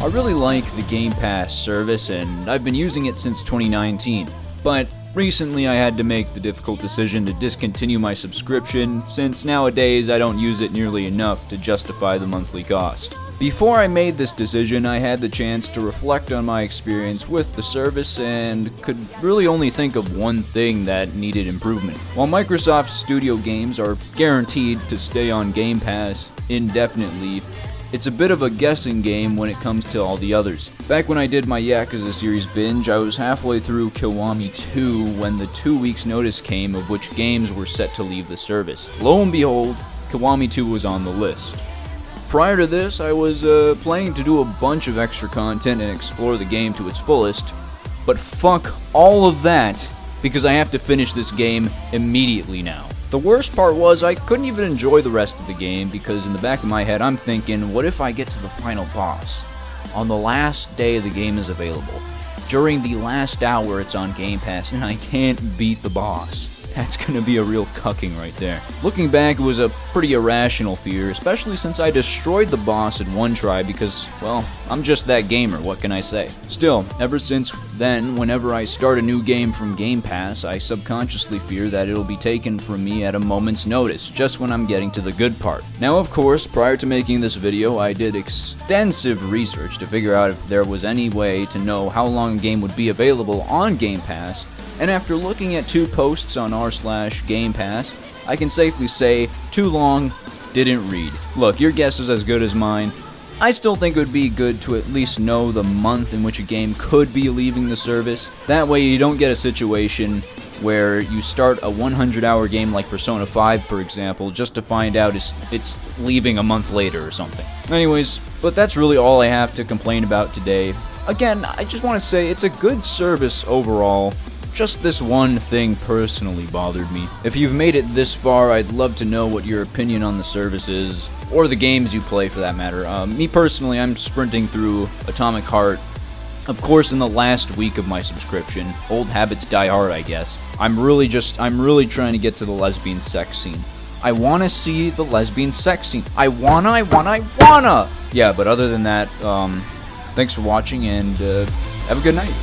I really like the Game Pass service and I've been using it since 2019, but recently I had to make the difficult decision to discontinue my subscription since nowadays I don't use it nearly enough to justify the monthly cost. Before I made this decision, I had the chance to reflect on my experience with the service and could really only think of one thing that needed improvement. While Microsoft Studio games are guaranteed to stay on Game Pass indefinitely, it's a bit of a guessing game when it comes to all the others. Back when I did my Yakuza series binge, I was halfway through Kiwami 2 when the 2 weeks notice came of which games were set to leave the service. Lo and behold, Kiwami 2 was on the list. Prior to this, I was planning to do a bunch of extra content and explore the game to its fullest, but fuck all of that because I have to finish this game immediately now. The worst part was I couldn't even enjoy the rest of the game because in the back of my head I'm thinking, what if I get to the final boss on the last day the game is available? During the last hour it's on Game Pass and I can't beat the boss. That's gonna be a real cucking right there. Looking back, it was a pretty irrational fear, especially since I destroyed the boss in one try because, well, I'm just that gamer, what can I say? Still, ever since then, whenever I start a new game from Game Pass, I subconsciously fear that it'll be taken from me at a moment's notice, just when I'm getting to the good part. Now, of course, prior to making this video, I did extensive research to figure out if there was any way to know how long a game would be available on Game Pass, and after looking at 2 posts on r/Game Pass, I can safely say, too long, didn't read. Look, your guess is as good as mine. I still think it would be good to at least know the month in which a game could be leaving the service. That way you don't get a situation where you start a 100-hour game like Persona 5, for example, just to find out it's leaving a month later or something. Anyways, but that's really all I have to complain about today. Again, I just want to say it's a good service overall. Just this one thing personally bothered me. If you've made it this far, I'd love to know what your opinion on the service is, or the games you play for that matter. Me personally, I'm sprinting through Atomic Heart, of course in the last week of my subscription. Old habits die hard, I guess. I'm really trying to get to the lesbian sex scene. I wanna see the lesbian sex scene. I wanna! Yeah, but other than that, thanks for watching and have a good night.